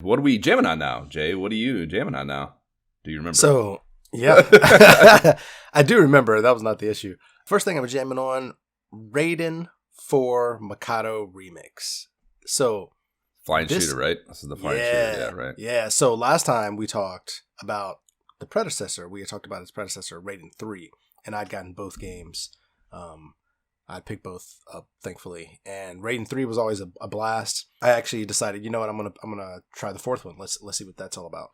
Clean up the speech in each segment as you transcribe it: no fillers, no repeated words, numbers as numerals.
What are we jamming on now, Jay? What are you jamming on now? Do you remember? So, yeah. I do remember. That was not the issue. First thing I was jamming on, Raiden 4 Mikado Remix. So, Flying shooter, right? This is the flying shooter, yeah, right? Yeah, so last time we talked about the predecessor. We had talked about its predecessor, Raiden 3, and I'd gotten both games. I'd picked both up, thankfully, and Raiden 3 was always a blast. I actually decided, you know what, I'm gonna try the fourth one. Let's see what that's all about.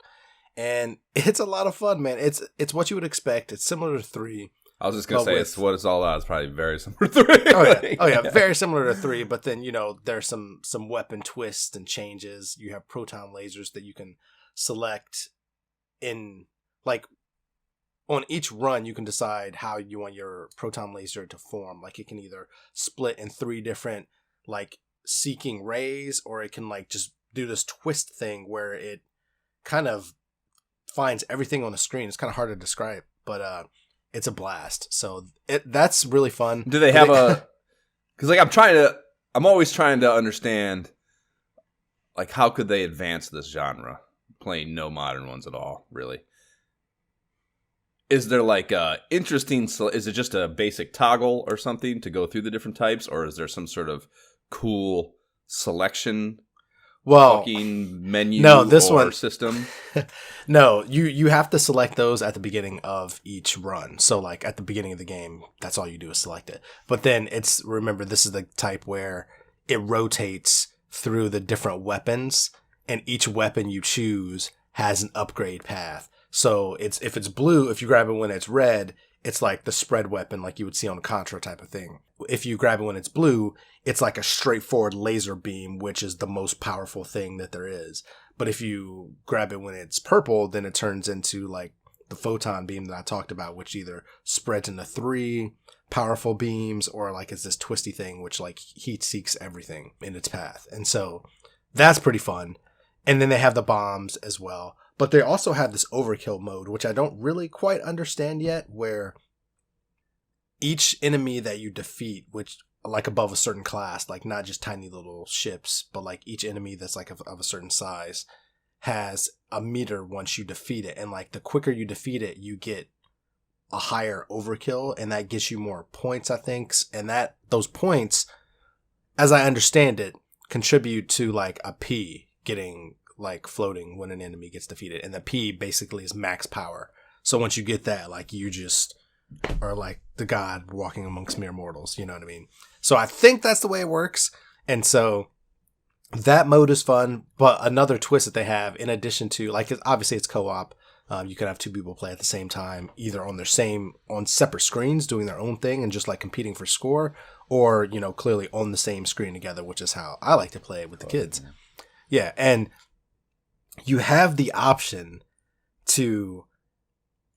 And it's a lot of fun, man. It's what you would expect. It's similar to 3. I was just gonna say it's what it's all about. It's probably very similar to 3. Oh yeah, very similar to 3. But then there's some weapon twists and changes. You have proton lasers that you can select in on each run. You can decide how you want your proton laser to form. Like it can either split in 3 different seeking rays, or it can just do this twist thing where it kind of finds everything on the screen. It's kind of hard to describe, but it's a blast. So that's really fun. Do they have because I'm always trying to understand how could they advance this genre, playing no modern ones at all, really. Is there interesting, is it just a basic toggle or something to go through the different types, or is there some sort of cool selection fucking menu or system? No, you have to select those at the beginning of each run. So at the beginning of the game, that's all you do is select it. But then remember, this is the type where it rotates through the different weapons, and each weapon you choose has an upgrade path. So if it's blue, if you grab it when it's red, it's like the spread weapon like you would see on Contra type of thing. If you grab it when it's blue, it's like a straightforward laser beam, which is the most powerful thing that there is. But if you grab it when it's purple, then it turns into the photon beam that I talked about, which either spreads into 3 powerful beams, or it's this twisty thing which heat seeks everything in its path. And so that's pretty fun. And then they have the bombs as well. But they also have this overkill mode, which I don't really quite understand yet, where each enemy that you defeat, which above a certain class, not just tiny little ships, but each enemy that's of a certain size, has a meter once you defeat it. And the quicker you defeat it, you get a higher overkill, and that gets you more points, I think. And those points, as I understand it, contribute to a P getting floating when an enemy gets defeated, and the P basically is max power. So once you get that, you just are the god walking amongst mere mortals, you know what I mean? So I think that's the way it works. And so that mode is fun. But another twist that they have, in addition to obviously it's co-op, you can have 2 people play at the same time, either on separate screens doing their own thing and just competing for score, or clearly on the same screen together, which is how I like to play with the kids. Yeah, and you have the option to,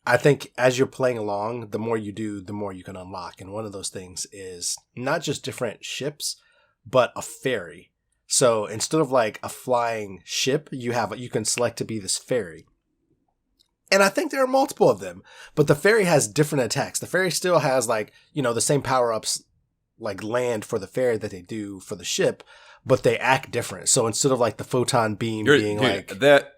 I think, as you're playing along, the more you do, the more you can unlock. And one of those things is not just different ships, but a ferry. So instead of a flying ship, you can select to be this ferry. And I think there are multiple of them, but the ferry has different attacks. The ferry still has the same power-ups land for the ferry that they do for the ship, but they act different. So instead of the photon beam being that.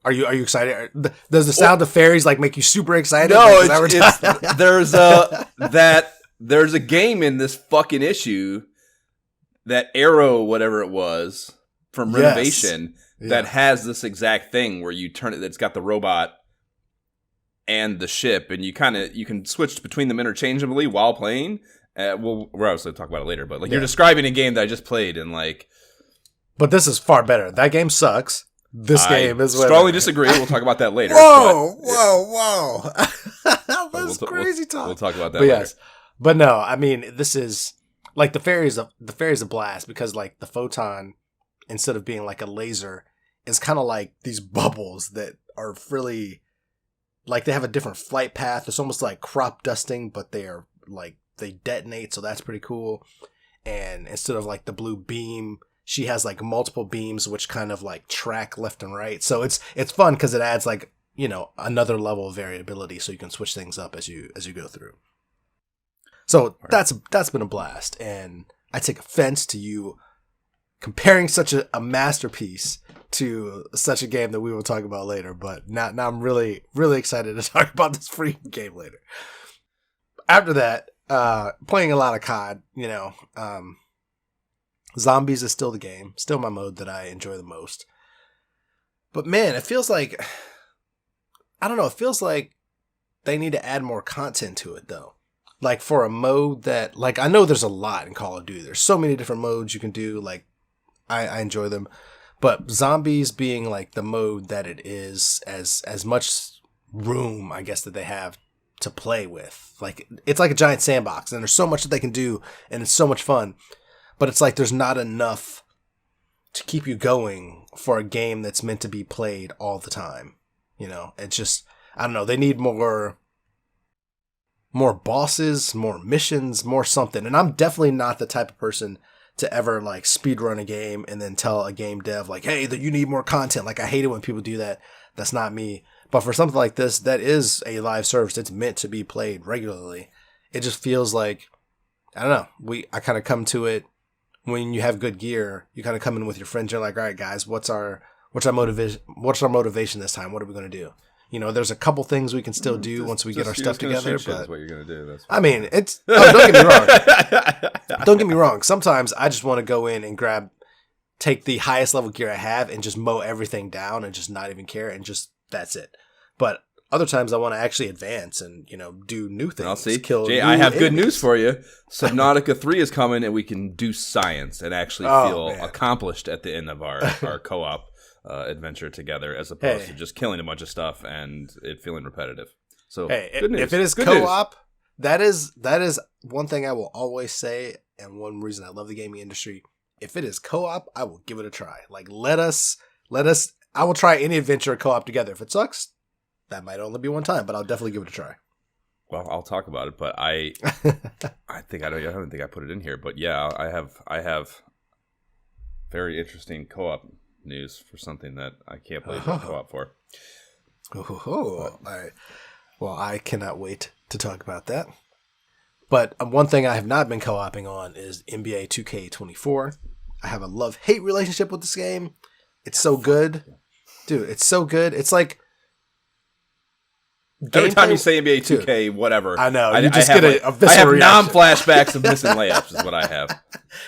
Are you excited? Does the sound of fairies make you super excited? No, there's a game in this fucking issue, that Arrow, whatever it was, from Renovation, that has this exact thing where you turn it. That's got the robot and the ship, and you can switch between them interchangeably while playing. We'll obviously talk about it later, but you're describing a game that I just played, and But this is far better. That game sucks. This game is strongly disagree. We'll talk about that later. Whoa! That's crazy talk. We'll talk about that later. Yes, but no, I mean, this is the fairy is a blast, because the photon, instead of being a laser, is kind of these bubbles that are really they have a different flight path. It's almost like crop dusting, but they are they detonate, so that's pretty cool. And instead of the blue beam, she has multiple beams which kind of track left and right. So it's fun because it adds another level of variability, so you can switch things up as you go through. So that's been a blast, and I take offense to you comparing such a masterpiece to such a game that we will talk about later. But now I'm really, really excited to talk about this freaking game later. After that, playing a lot of COD, Zombies is still the game, still my mode that I enjoy the most. But man, it feels like, I don't know, it feels like they need to add more content to it though. Like for a mode that, like, I know there's a lot in Call of Duty. There's so many different modes you can do. Like, I enjoy them. But Zombies being like the mode that it is, as much room, I guess, that they have to play with. Like, it's like a giant sandbox, and there's so much that they can do, and it's so much fun. But it's like there's not enough to keep you going for a game that's meant to be played all the time. It's just, I don't know, they need more bosses, more missions, more something. And I'm definitely not the type of person to ever like speedrun a game and then tell a game dev like, hey, you need more content. Like, I hate it when people do that. That's not me. But for something like this, that is a live service. It's meant to be played regularly. It just feels like, I don't know. I kind of come to it when you have good gear. You kind of come in with your friends. You're like, all right, guys, what's our motivation this time? What are we going to do? There's a couple things we can still do once we get our stuff together. But what you're gonna do. That's I mean, it's. Oh, don't get me wrong. Don't get me wrong. Sometimes I just want to go in and take the highest level gear I have and just mow everything down and just not even care and just that's it. But other times I want to actually advance and do new things. I'll see. Jay, I have good news for you. Subnautica 3 is coming, and we can do science and actually feel accomplished at the end of our co-op adventure together, as opposed to just killing a bunch of stuff and it feeling repetitive. So, good news. If it is co-op, that is one thing I will always say, and one reason I love the gaming industry. If it is co-op, I will give it a try. Like, let us. I will try any adventure co-op together. If it sucks, that might only be one time, but I'll definitely give it a try. Well, I'll talk about it, but I don't think I put it in here, but yeah, I have very interesting co-op news for something that I can't believe I co-op for. All right. Well, I cannot wait to talk about that. But one thing I have not been co-oping on is NBA 2K24. I have a love-hate relationship with this game. It's so good. Dude, it's so good. It's like every time you say NBA 2K, whatever. I know. You just get a visceral reaction. I have non-flashbacks of missing layups is what I have.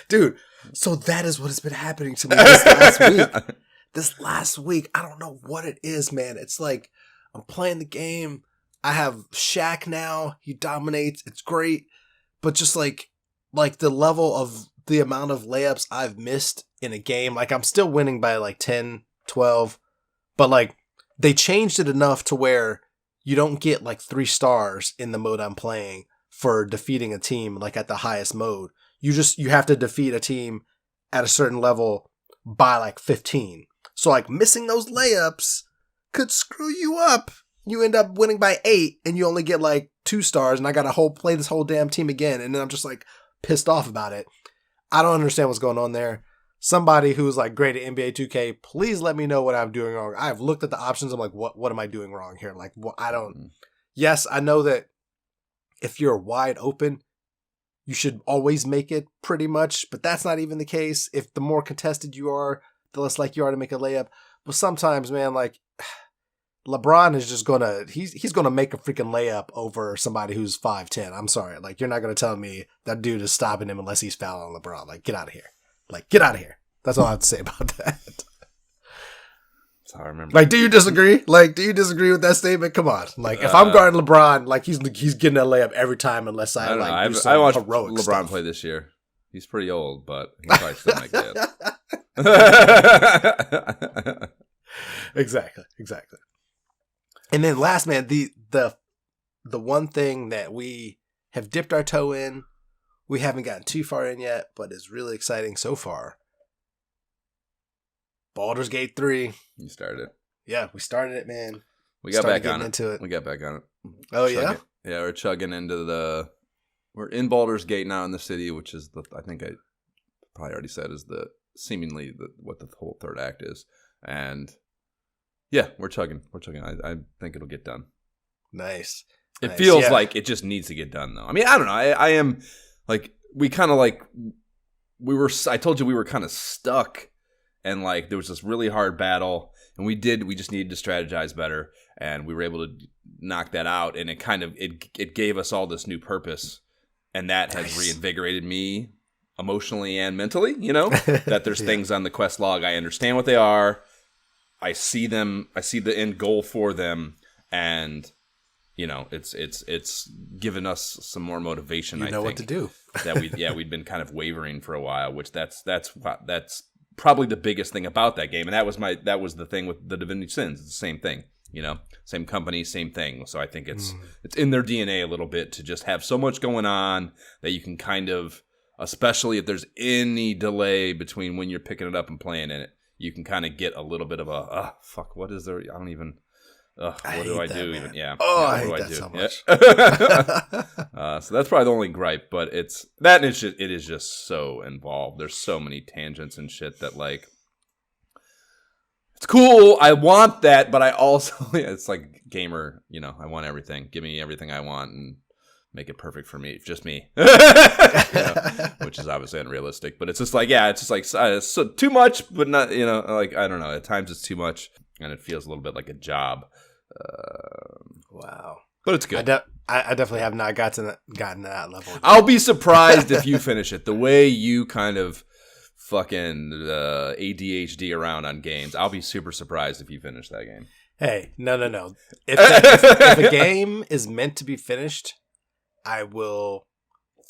Dude, so that is what has been happening to me this last week. This last week, I don't know what it is, man. It's like I'm playing the game. I have Shaq now. He dominates. It's great. But just like the level of the amount of layups I've missed in a game, like I'm still winning by like 10, 12. But like they changed it enough to where you don't get like 3 stars in the mode I'm playing for defeating a team like at the highest mode. You have to defeat a team at a certain level by like 15. So like missing those layups could screw you up. You end up winning by 8 and you only get like 2 stars, and I gotta play this whole damn team again, and then I'm just like pissed off about it. I don't understand what's going on there. Somebody who's like great at NBA 2K, please let me know what I'm doing wrong. I've looked at the options. I'm like, what am I doing wrong here? Like, I don't. Yes, I know that if you're wide open, you should always make it pretty much, but that's not even the case. If the more contested you are, the less like you are to make a layup. But sometimes, man, like LeBron is just he's gonna make a freaking layup over somebody who's 5'10". I'm sorry, like you're not gonna tell me that dude is stopping him unless he's fouling LeBron. Like, get out of here. Like, get out of here. That's all I have to say about that. That's how I remember. Like, do you disagree? Like, do you disagree with that statement? Come on. Like, if I'm guarding LeBron, like he's getting that layup every time unless I like do some I watched heroic LeBron stuff. play this year. He's pretty old, but he probably still make that. Exactly. And then last, man, the one thing that we have dipped our toe in, we haven't gotten too far in yet, but is really exciting so far. Baldur's Gate 3. You started it. Yeah, we started it, man. We got back on it. We got back on it. Oh, yeah? Yeah, we're chugging into we're in Baldur's Gate now in the city, which is I think I probably already said is seemingly what the whole third act is. And yeah, we're chugging. I think it'll get done. Nice. It feels like it just needs to get done, though. I mean, I don't know. I am like, we kind of like I told you we were kind of stuck, and like there was this really hard battle, and we just needed to strategize better, and we were able to knock that out, and it gave us all this new purpose, and that has reinvigorated me emotionally and mentally, that there's things on the quest log. I understand what they are. I see them. I see the end goal for them, and it's given us some more motivation. I think what to do. that we'd been kind of wavering for a while, which that's probably the biggest thing about that game, and that was the thing with the Divinity Sins. It's the same thing, same company, same thing. So I think it's in their DNA a little bit to just have so much going on that you can kind of, especially if there's any delay between when you're picking it up and playing in it, you can kind of get a little bit of what is there? I don't even. What do I do? Even I hate that so much. So that's probably the only gripe, but it is just so involved. There's so many tangents and shit that like it's cool. I want that, but I also it's like gamer. I want everything. Give me everything I want and make it perfect for me, just me. Which is obviously unrealistic. But it's just like it's so too much, but not like I don't know. At times it's too much, and it feels a little bit like a job. Wow. But it's good. I definitely have not gotten to that level yet. I'll be surprised if you finish it. The way you kind of fucking ADHD around on games, I'll be super surprised if you finish that game. Hey, no. If a game is meant to be finished, I will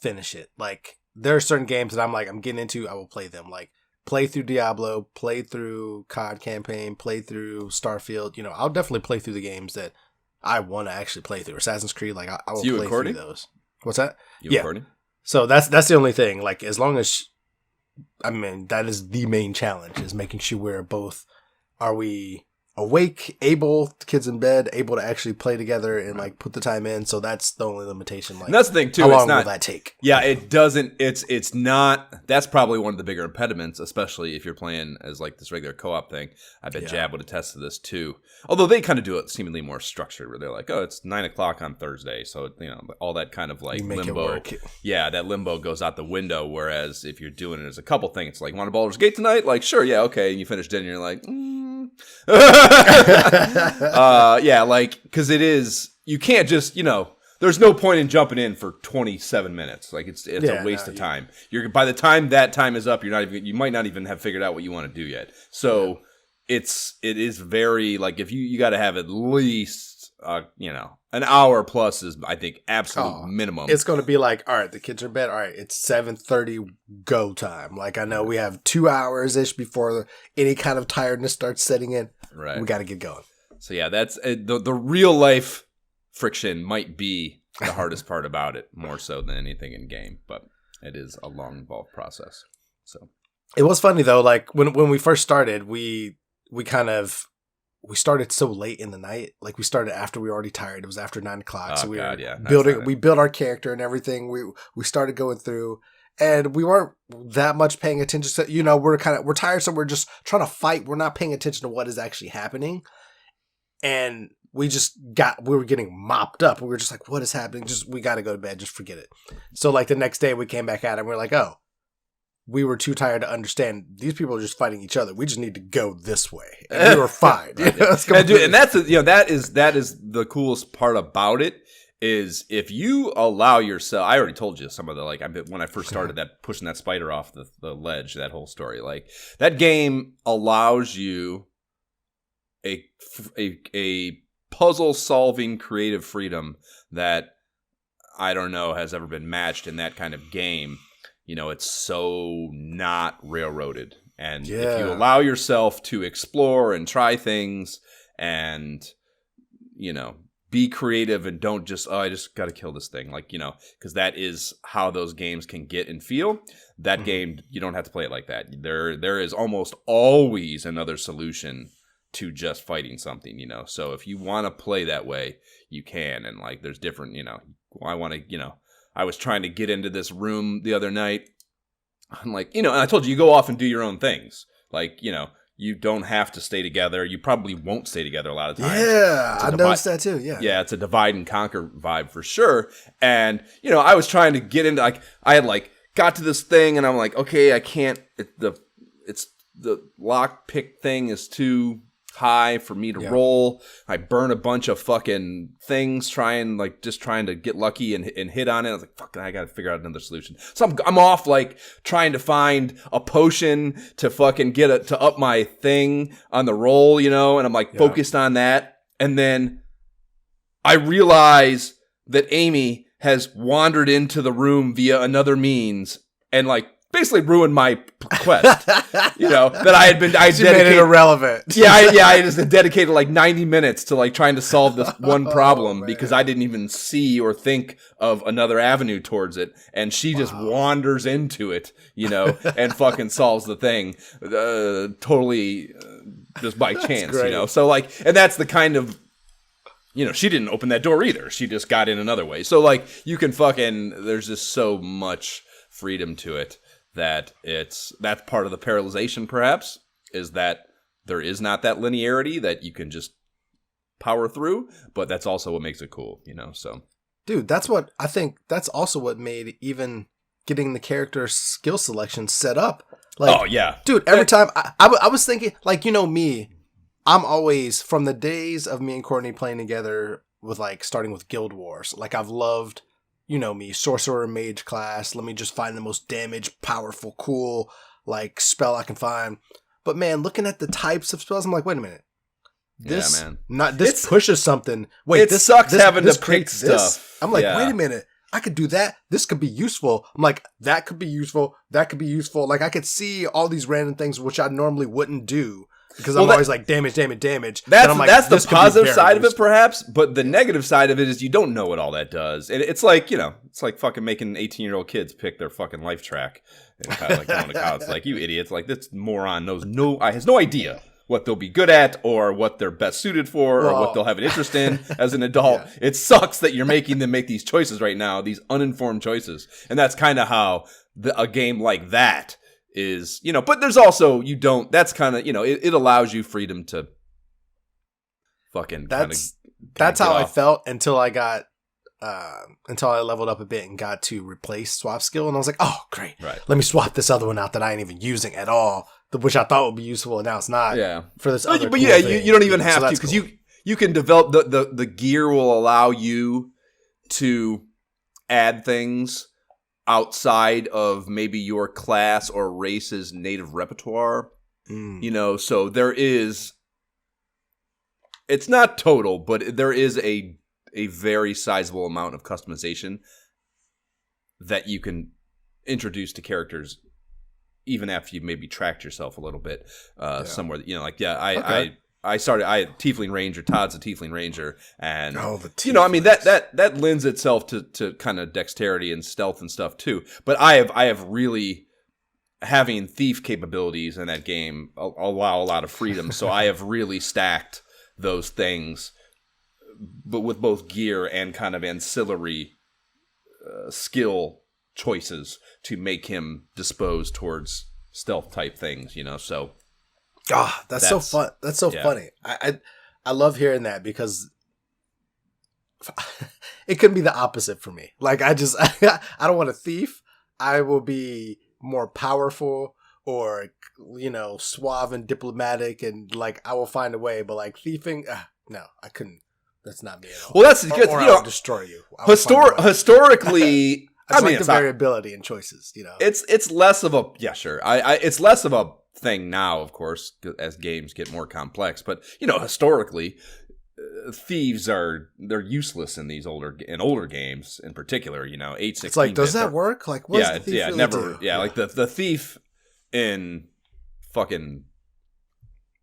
finish it. Like, there are certain games that I'm getting into, I will play them. Like, play through Diablo, play through COD campaign, play through Starfield. I'll definitely play through the games that I want to actually play through. Assassin's Creed, like I will play through those. What's that? Recording? So that's the only thing. Like, as long as, that is the main challenge, is making sure we're both, are we awake, able, kids in bed, able to actually play together and like put the time in. So that's the only limitation. Like, and that's the thing too. How long will that take? Yeah, it doesn't. It's not. That's probably one of the bigger impediments, especially if you're playing as like this regular co-op thing. I bet Jab would attest to this too. Although they kind of do it seemingly more structured, where they're like, oh, it's 9:00 on Thursday, so all that kind of like limbo. Yeah, that limbo goes out the window. Whereas if you're doing it as a couple thing, it's like, want a Baldur's Gate tonight? Like, sure, yeah, okay. And you finish dinner, and you're like, like, because it is, you can't just, there's no point in jumping in for 27 minutes. Like, it's a waste of time. By the time that time is up, you might not even have figured out what you want to do yet. So it is very, like, if you got to have at least, an hour plus is, I think, absolute minimum. It's going to be like, all right, the kids are in bed. All right, it's 7:30 go time. Like, I know we have 2 hours-ish before any kind of tiredness starts setting in. Right. We got to get going. So, yeah, that's the real life friction might be the hardest part about it, more so than anything in game. But it is a long, involved process. So it was funny, though. Like, when we first started, we started so late in the night. Like, we started after we were already tired. It was after 9:00. So we built our character and everything. We started going through, and we weren't that much paying attention to, we're tired. So we're just trying to fight. We're not paying attention to what is actually happening. And we were getting mopped up. We were just like, what is happening? We got to go to bed. Just forget it. So like the next day we came back at it and we're like, oh, we were too tired to understand. These people are just fighting each other. We just need to go this way, and we were fine. And that's that is the coolest part about it. Is if you allow yourself. I already told you some of the when I first started that pushing that spider off the ledge. That whole story, like that game allows you a puzzle solving creative freedom that I don't know has ever been matched in that kind of game. It's so not railroaded. And if you allow yourself to explore and try things and, be creative and don't just, I just got to kill this thing. Like, because that is how those games can get and feel. That game, you don't have to play it like that. There is almost always another solution to just fighting something, So if you want to play that way, you can. And like, there's different, I was trying to get into this room the other night. I'm like, and I told you go off and do your own things. Like, you don't have to stay together. You probably won't stay together a lot of times. Yeah, I noticed that too. Yeah. Yeah, it's a divide and conquer vibe for sure. And, I was trying to get into, like, I had like got to this thing, and I'm like, okay, I can't. The lock pick thing is too high for me to roll. I burn a bunch of fucking things trying to get lucky and hit on it. I was like, fuck, I gotta figure out another solution. So I'm off like trying to find a potion to fucking to up my thing on the roll, and I'm like focused on that. And then I realize that Amy has wandered into the room via another means and like basically ruined my quest, that I had made it irrelevant. I just dedicated like 90 minutes to like trying to solve this one problem because I didn't even see or think of another avenue towards it. And she just wanders into it, and fucking solves the thing, totally just by chance, So like, and that's the kind of, she didn't open that door either. She just got in another way. So like you can there's just so much freedom to it. That's part of the paralyzation, perhaps, is that there is not that linearity that you can just power through, but that's also what makes it cool, so. Dude, that's also what made even getting the character skill selection set up. Like, oh, yeah. Dude, every time, I was thinking, like, me, I'm always, from the days of me and Courtney playing together with, like, starting with Guild Wars, like, I've loved... me, sorcerer mage class. Let me just find the most damage, powerful, cool, like, spell I can find. But man, looking at the types of spells, I'm like, wait a minute. This pushes something. Wait, this sucks having to pick stuff. I'm like, wait a minute. I could do that. This could be useful. I'm like, that could be useful. That could be useful. Like, I could see all these random things which I normally wouldn't do. Because I'm always like, damage. That's the positive side of it, perhaps. But the negative side of it is you don't know what all that does. It's like, it's like fucking making 18-year-old kids pick their fucking life track. And kind of like going to college. It's like, you idiots. Like, this moron has no idea what they'll be good at or what they're best suited for or what they'll have an interest in as an adult. Yeah. It sucks that you're making them make these choices right now, these uninformed choices. And that's kind of how a game like that is, but there's also, that's kind of, it allows you freedom to fucking that's how I felt until I leveled up a bit and got to replace swap skill. And I was like, oh, great. Right. Let me swap this other one out that I ain't even using at all, which I thought would be useful. And now it's not. Yeah. For this other But you don't even have to, because you can develop the gear will allow you to add things outside of maybe your class or race's native repertoire, so there is, it's not total, but there is a very sizable amount of customization that you can introduce to characters even after you've maybe tracked yourself a little bit somewhere, I had Tiefling Ranger. Todd's a Tiefling Ranger, and that lends itself to kind of dexterity and stealth and stuff too. But I have really, having thief capabilities in that game allow a lot of freedom. So I have really stacked those things, but with both gear and kind of ancillary skill choices to make him disposed towards stealth type things. So. That's so fun. That's so funny. I love hearing that because it could be the opposite for me. Like I don't want a thief. I will be more powerful or suave and diplomatic and like I will find a way. But like thieving, no, I couldn't. That's not me at all. Well, that's because I'll destroy you. Historically, I like the variability in choices. It's less of a it's less of a thing now, of course, as games get more complex. But historically, thieves they're useless in these older games, in particular. 8/16. It's like, does that work? Like, what does the thief really never. Do? Yeah, like the thief in fucking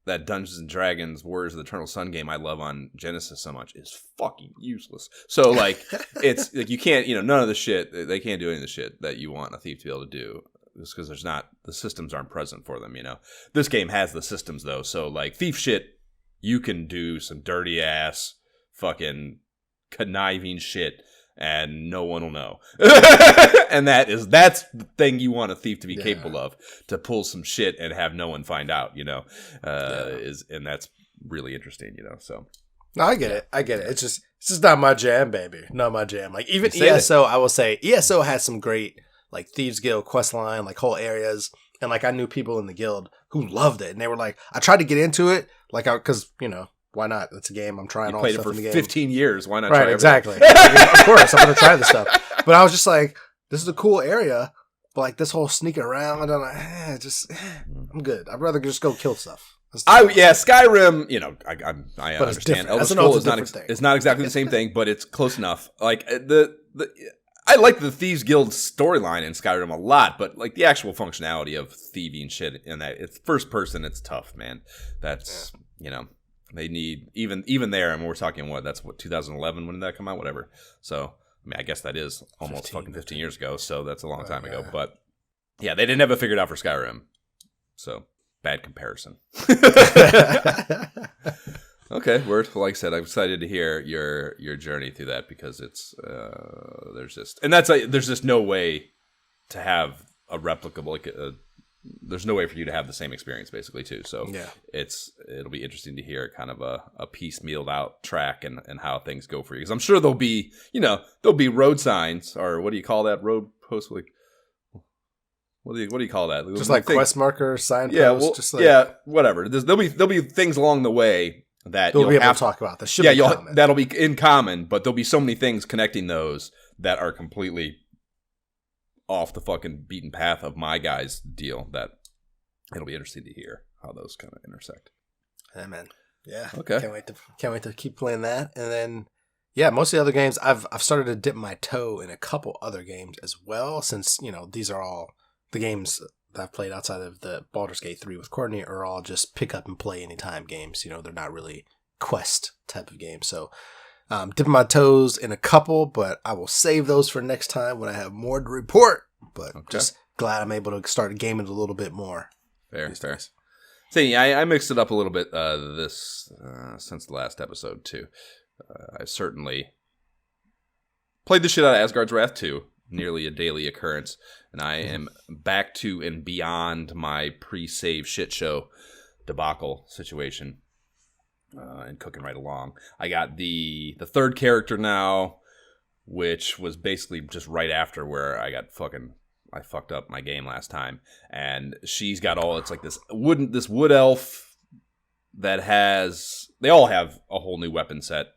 that Dungeons and Dragons Warriors of the Eternal Sun game I love on Genesis so much is fucking useless. So like, it's like you can't, none of the shit, they can't do any of the shit that you want a thief to be able to do. Just because the systems aren't present for them, This game has the systems though, so like thief shit, you can do some dirty ass fucking conniving shit and no one will know. And that's the thing you want a thief to be capable of, to pull some shit and have no one find out, and that's really interesting, so. No, I get it. It's just not my jam, baby. Not my jam. Like even ESO, I will say ESO has some great like Thieves Guild quest line, like whole areas. And like I knew people in the guild who loved it, and they were like, I tried to get into it, like because why not? It's a game. I'm trying all played stuff it for in the game. 15 years. Why not? Right, try exactly. Like, of course, I'm gonna try this stuff. But I was just like, this is a cool area, but like this whole sneaking around, I'm like, I'm good. I'd rather just go kill stuff. Skyrim. I But it's understand. different. Elder As an Scrolls thing. is not exactly the same thing, but it's close enough. Like I like the Thieves Guild storyline in Skyrim a lot, but like the actual functionality of thieving shit in that it's first person, it's tough, man. That's they need even there. I mean, we're talking that's 2011. When did that come out? Whatever. So I mean, I guess that is almost 15 years ago. So that's a long time ago. But yeah, they didn't have it figured out for Skyrim. So bad comparison. Okay, Word. Like I said, I'm excited to hear your journey through that because it's there's just no way to have a replicable there's no way for you to have the same experience basically too. So it'll be interesting to hear kind of a piecemealed out track and how things go for you because I'm sure there'll be road signs or what do you call that road post like. What do you call that? Just like quest marker, signpost. Whatever. There'll be things along the way that you'll be able to talk about. That should be common. That'll be in common, but there'll be so many things connecting those that are completely off the fucking beaten path of my guy's deal. That it'll be interesting to hear how those kind of intersect. Yeah, man. Yeah. Okay. Can't wait to keep playing that, and then most of the other games I've started to dip my toe in a couple other games as well. Since these are all the games that I've played outside of the Baldur's Gate 3 with Courtney are all just pick up and play anytime games. They're not really quest type of games. So dipping my toes in a couple, but I will save those for next time when I have more to report. But just glad I'm able to start gaming a little bit more. Fair. See, I mixed it up a little bit since the last episode too. I certainly played the shit out of Asgard's Wrath 2. Nearly a daily occurrence, and I am back to and beyond my pre-save shit show debacle situation, and cooking right along. I got the third character now, which was basically just right after where I fucked up my game last time, and she's got it's like this wood elf that they all have a whole new weapon set.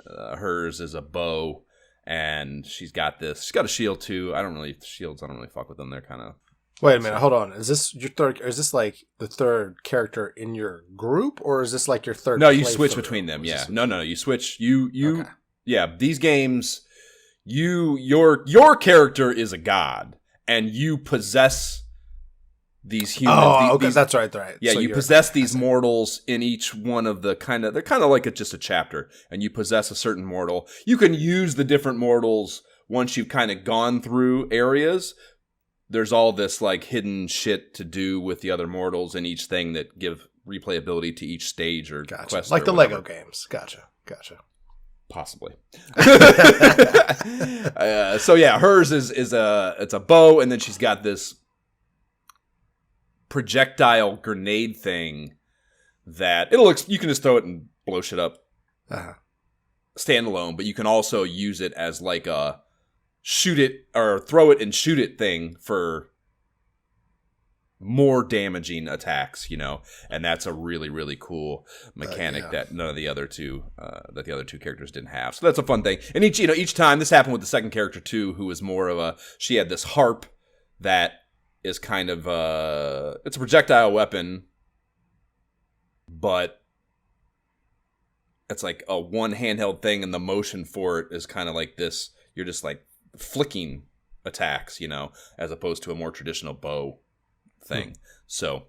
Hers is a bow. And she's got a shield too. Shields, I don't really fuck with them. They're kind of. Wait a minute, hold on. Is this your third? Is this like the third character in your group, or is this like your third? No, you switch between them. Yeah, no. You switch. You. Okay. Yeah, these games, your character is a god, and you possess these humans. Oh, okay, that's right. Yeah, so you possess these mortals in each one of the they're kind of like just a chapter, and you possess a certain mortal. You can use the different mortals once you've kind of gone through areas. There's all this like hidden shit to do with the other mortals in each thing that give replayability to each stage or quest. Like the Lego games. Gotcha. Possibly. So yeah, hers is a bow, and then she's got this projectile grenade thing that you can just throw it and blow shit up standalone, but you can also use it as like a shoot it or throw it and shoot it thing for more damaging attacks, and that's a really, really cool mechanic that none of the other two characters didn't have. So that's a fun thing. And each time, this happened with the second character too, who was more of she had this harp that is kind of it's a projectile weapon, but it's like a one handheld thing, and the motion for it is kind of like this. You're just like flicking attacks, as opposed to a more traditional bow thing. So,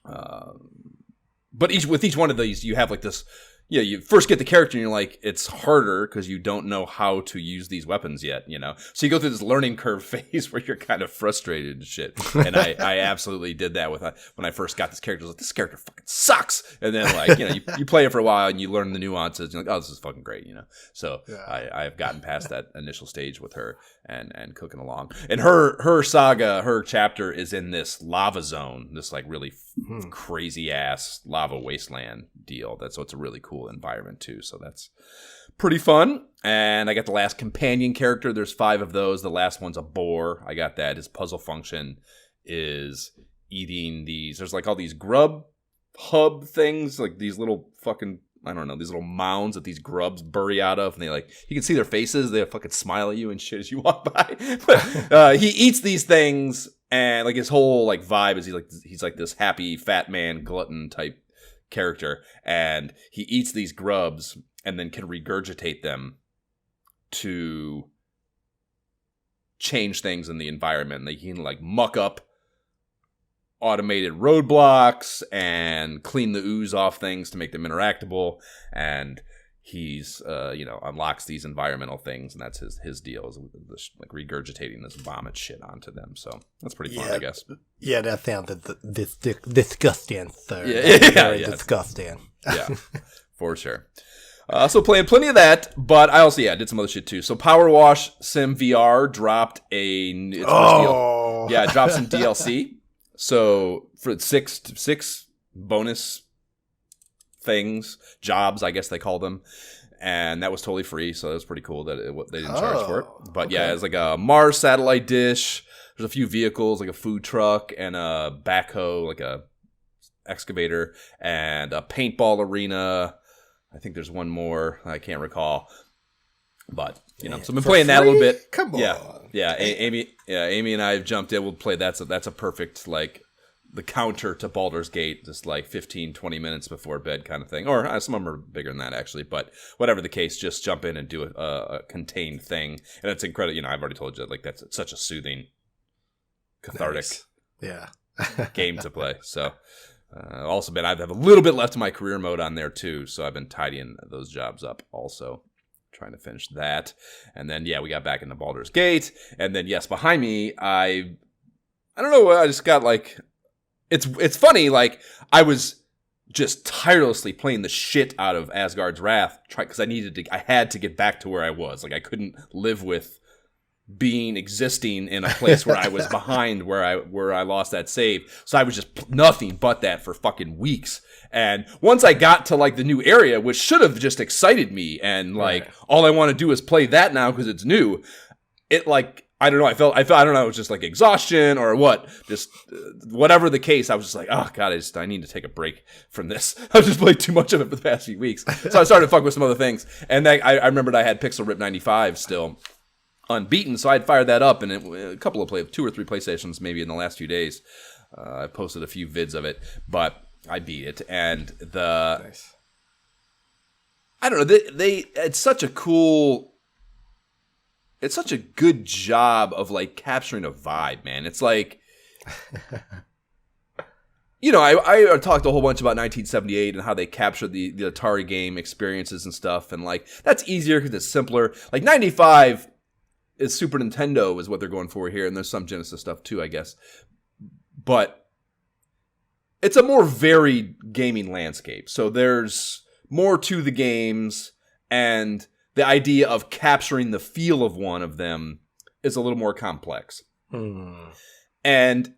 but with each one of these, you have like this. Yeah, you first get the character and you're like, it's harder because you don't know how to use these weapons yet, So you go through this learning curve phase where you're kind of frustrated and shit. And I absolutely did that when I first got this character. I was like, this character fucking sucks. And then like, you play it for a while and you learn the nuances. And you're like, oh, this is fucking great, So yeah. I've gotten past that initial stage with her and cooking along. And her saga, her chapter is in this lava zone, this like really crazy ass lava wasteland deal. So it's a really cool environment too. So that's pretty fun. And I got the last companion character. There's 5 of those. The last one's a boar. I got that. His puzzle function is eating these. There's like all these grub hub things, like these little fucking, I don't know, these little mounds that these grubs bury out of, and they like, you can see their faces, they fucking smile at you and shit as you walk by. But he eats these things, and like his whole like vibe is he's like this happy fat man glutton type character, and he eats these grubs and then can regurgitate them to change things in the environment. Like he can like muck up automated roadblocks and clean the ooze off things to make them interactable, and he's unlocks these environmental things, and that's his deal, is like regurgitating this vomit shit onto them. So that's pretty fun, I guess. Yeah, that sounded disgusting, sir. Yeah, disgusting. Yeah, for sure. So playing plenty of that, but I also did some other shit too. So Power Wash Sim VR dropped it dropped some DLC. So for six bonus things, jobs, I guess they call them, and that was totally free. So that was pretty cool that they didn't charge for it. But yeah, it's like a Mars satellite dish. There's a few vehicles, like a food truck and a backhoe, like a excavator, and a paintball arena. I think there's one more. I can't recall. But so I've been playing that a little bit. Come on, Amy and I have jumped in. We'll play that's a perfect like the counter to Baldur's Gate, just like 15-20 minutes before bed kind of thing. Or some of them are bigger than that actually, but whatever the case, just jump in and do a contained thing, and it's incredible. I've already told you like that's such a soothing, cathartic, game to play. So. Also I have a little bit left of my career mode on there too, so I've been tidying those jobs up also. Trying to finish that, and then we got back into Baldur's Gate, and then behind me I don't know, I just got like it's funny, like I was just tirelessly playing the shit out of Asgard's Wrath because I had to get back to where I was. Like I couldn't live with existing in a place where I was behind where I lost that save. So I was just nothing but that for fucking weeks. And once I got to like the new area, which should have just excited me, and like all I want to do is play that now because it's new. It like I don't know. I felt I don't know. It was just like exhaustion or what. Just whatever the case. I was just like, oh god, I need to take a break from this. I've just played too much of it for the past few weeks. So I started to fuck with some other things. And then I remembered I had Pixel Rip 95 still unbeaten, so I'd fired that up, and a couple of 2 or 3 PlayStations maybe in the last few days. I posted a few vids of it, but I beat it, and nice. I don't know, it's such a good job of like capturing a vibe, man. It's like I talked a whole bunch about 1978 and how they captured the Atari game experiences and stuff, and like that's easier because it's simpler. Like 95 is Super Nintendo is what they're going for here, and there's some Genesis stuff too, I guess. But it's a more varied gaming landscape. So there's more to the games, and the idea of capturing the feel of one of them is a little more complex. And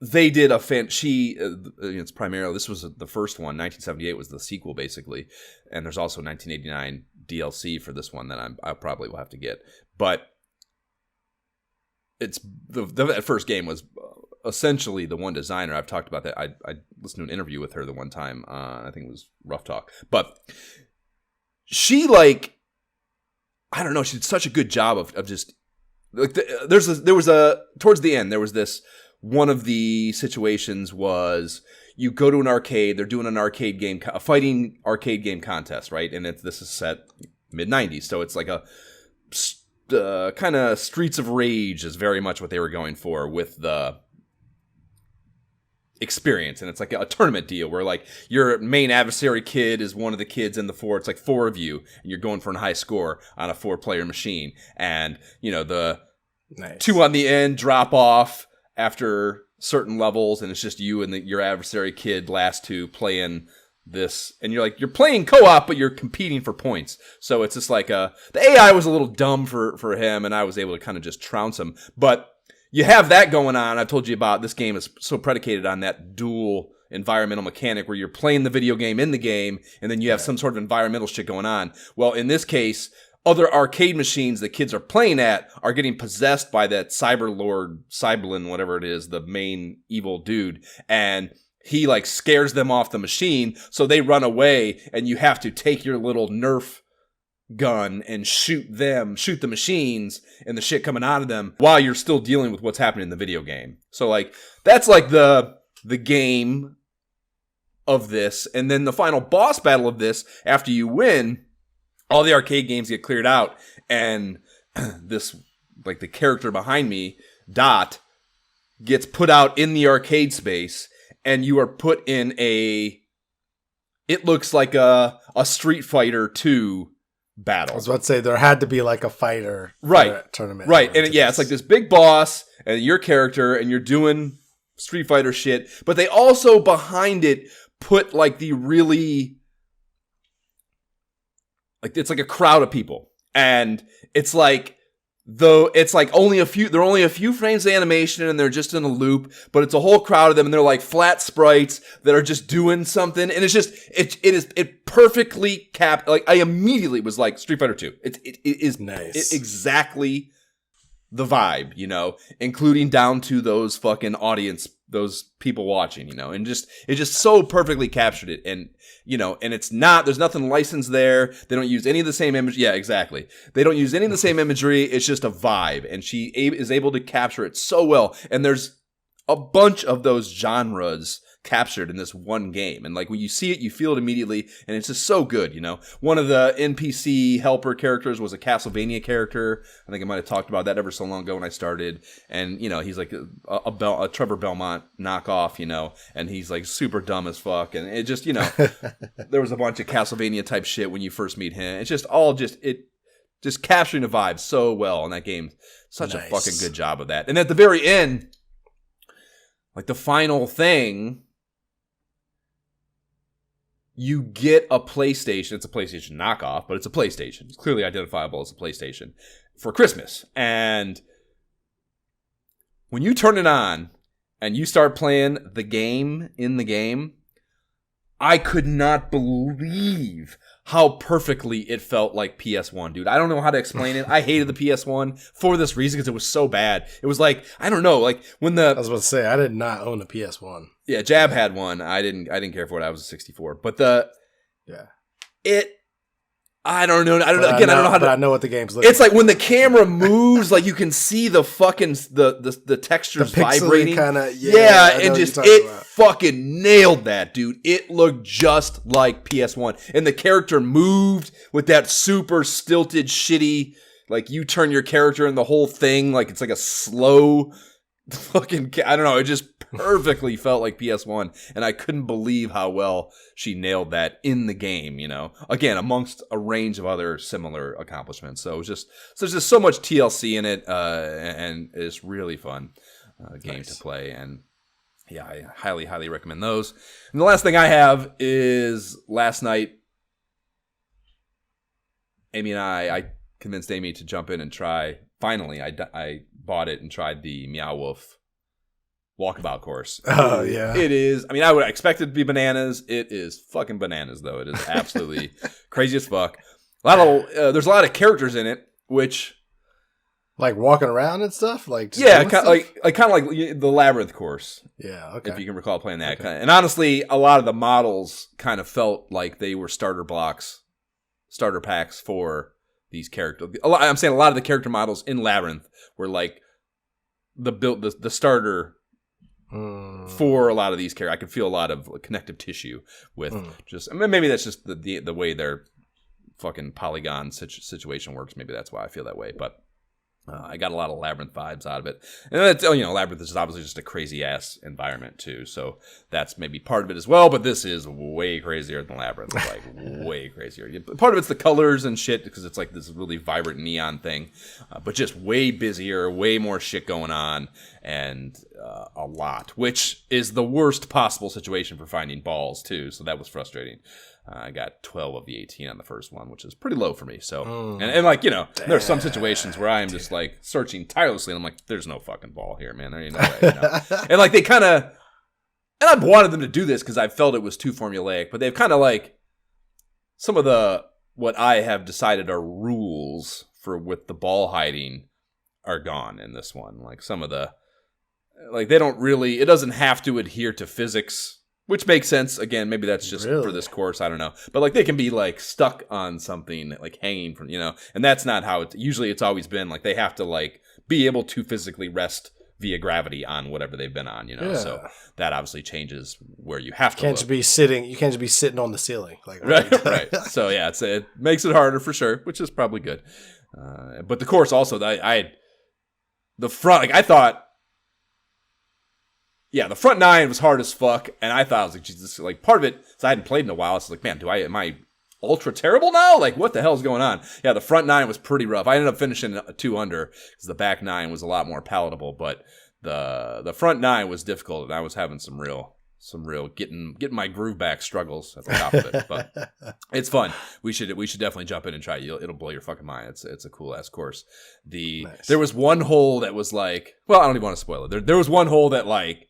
they did it's primarily, this was the first one, 1978 was the sequel basically, and there's also 1989 DLC for this one that I probably will have to get. But it's that first game was essentially the one designer. I've talked about that. I listened to an interview with her the one time. I think it was Rough Talk, but she like I don't know. She did such a good job of just like there was towards the end there was this. One of the situations was you go to an arcade. They're doing an arcade game, a fighting arcade game contest, right? And this is set mid-90s, so it's like a kind of Streets of Rage is very much what they were going for with the experience. And it's like a tournament deal where like your main adversary kid is one of the kids in the 4. It's like 4 of you, and you're going for a high score on a 4-player machine. And the 2 on the end drop off after certain levels, and it's just you and your adversary kid last 2 playing this, and you're playing co-op, but you're competing for points. So it's just like the AI was a little dumb for him, and I was able to kind of just trounce him. But you have that going on. I've told you about this game is so predicated on that dual environmental mechanic where you're playing the video game in the game, and then you have some sort of environmental shit going on. Well, in this case, other arcade machines that kids are playing at are getting possessed by that cyber lord, Cyberlin, whatever it is, the main evil dude, and he like scares them off the machine, so they run away, and you have to take your little Nerf gun and shoot the machines and the shit coming out of them while you're still dealing with what's happening in the video game. So like that's like the game of this, and then the final boss battle of this, after you win, all the arcade games get cleared out, and this, like the character behind me, Dot, gets put out in the arcade space, and you are put in it looks like a Street Fighter 2 battle. I was about to say there had to be like a fighter tournament. Right, and it's like this big boss, and your character, and you're doing Street Fighter shit, but they also behind it put like the really, like it's like a crowd of people, and it's like, though it's like there are only a few frames of animation, and they're just in a loop, but it's a whole crowd of them, and they're like flat sprites that are just doing something, and it's just it perfectly like I immediately was like Street Fighter 2. It is nice. Exactly the vibe, including down to those fucking audience, those people watching, and it just so perfectly captured it. And, and it's not, there's nothing licensed there. They don't use any of the same imagery. Yeah, exactly. They don't use any of the same imagery. It's just a vibe. And she is able to capture it so well. And there's a bunch of those genres captured in this one game, and like when you see it, you feel it immediately, and it's just so good. One of the NPC helper characters was a Castlevania character. I think I might have talked about that ever so long ago when I started, and he's like a Trevor Belmont knockoff, and he's like super dumb as fuck, and it just there was a bunch of Castlevania type shit when you first meet him. It's just all just capturing the vibe so well in that game. Such a fucking good job of that. And at the very end, like the final thing, you get a PlayStation. It's a PlayStation knockoff, but it's a PlayStation. It's clearly identifiable as a PlayStation for Christmas. And when you turn it on and you start playing the game in the game, I could not believe how perfectly it felt like PS1, dude. I don't know how to explain it. I hated the PS1 for this reason, because it was so bad. It was like, I don't know, like when I was about to say, I did not own a PS1. Yeah, Jab had one. I didn't care for it. I was a 64. But I don't know. I don't know how to. But I know what the game's like. It's like when the camera moves, like you can see the fucking the textures vibrating. And it fucking nailed that, dude. It looked just like PS1, and the character moved with that super stilted, shitty. Like you turn your character and the whole thing, like it's like a slow fucking. I don't know. It just perfectly felt like PS1, and I couldn't believe how well she nailed that in the game, again, amongst a range of other similar accomplishments. So there's just so much TLC in it, and it's really fun game to play. And yeah, I highly, highly recommend those. And the last thing I have is last night, Amy and I convinced Amy to jump in and try. Finally, I bought it and tried the Meow Wolf walkabout course. Oh, yeah. It is. I mean, I would expect it to be bananas. It is fucking bananas, though. It is absolutely crazy as fuck. There's a lot of characters in it, which... Like walking around and stuff? Like kind of like the Labyrinth course. Yeah, okay. If you can recall playing that. Okay. And honestly, a lot of the models kind of felt like they were starter packs for these characters. I'm saying a lot of the character models in Labyrinth were like the starter for a lot of these characters. I could feel a lot of connective tissue with maybe that's just the way their fucking polygon situation works. Maybe that's why I feel that way. But I got a lot of Labyrinth vibes out of it. And that's, Labyrinth is obviously just a crazy ass environment too. So that's maybe part of it as well. But this is way crazier than Labyrinth. Like way crazier. Part of it's the colors and shit, because it's like this really vibrant neon thing. But just way busier, way more shit going on. And a lot, which is the worst possible situation for finding balls too. So that was frustrating. I got 12 of the 18 on the first one, which is pretty low for me. So, and like, you know, there's some situations where I am just like searching tirelessly and I'm like, there's no fucking ball here, man. There ain't no way. You know? And like they kind of, and I've wanted them to do this because I felt it was too formulaic, but they've kind of like some of the, what I have decided are rules for with the ball hiding are gone in this one. Like some of the, like they don't really, it doesn't have to adhere to physics. Which makes sense. Again, maybe that's just for this course. I don't know. But like they can be like stuck on something, like hanging from, you know, and that's not how it, usually it's always been like they have to like be able to physically rest via gravity on whatever they've been on, you know. Yeah. So that obviously changes where you have to. You can't just be sitting on the ceiling. Like right. So yeah, it makes it harder for sure, which is probably good. But the course also, the front, like I thought. Yeah, the front 9 was hard as fuck, and I thought, I was like, Jesus, like, part of it, so I hadn't played in a while, so like, man, am I ultra terrible now? Like, what the hell is going on? Yeah, the front 9 was pretty rough. I ended up finishing a 2 under, because the back 9 was a lot more palatable, but the front 9 was difficult, and I was having some real getting my groove back struggles at the top of it, but it's fun. We should definitely jump in and try it. It'll blow your fucking mind. It's a cool ass course. Nice. There was one hole that was like, well, I don't even want to spoil it. There was one hole that like,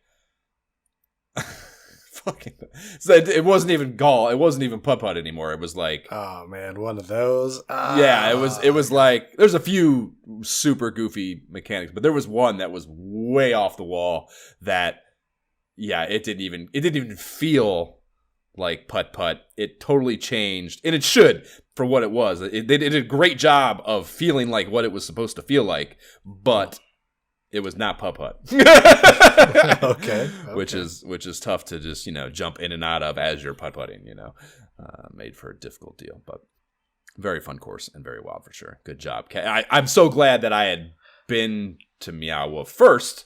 fucking, so it wasn't even it wasn't even putt-putt anymore. It was like, oh man, one of those. Yeah, it was like there's a few super goofy mechanics, but there was one that was way off the wall that, yeah, it didn't even feel like putt-putt. It totally changed, and it should for what it was. They did a great job of feeling like what it was supposed to feel like, but it was not putt-putt. Okay. Which is tough to just, you know, jump in and out of as you're putt-putting, you know. Made for a difficult deal, but very fun course and very wild for sure. Good job. I'm so glad that I had been to Meow Wolf first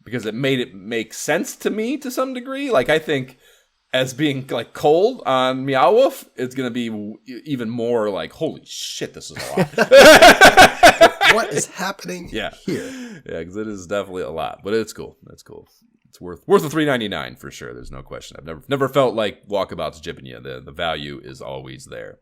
because it made it make sense to me to some degree. Like, I think as being like cold on Meow Wolf, it's going to be even more like, holy shit, this is a lot. What is happening here? Yeah, because it is definitely a lot, but it's cool. That's cool. It's worth the $3.99 for sure. There's no question. I've never felt like Walkabout's jipping you. The value is always there.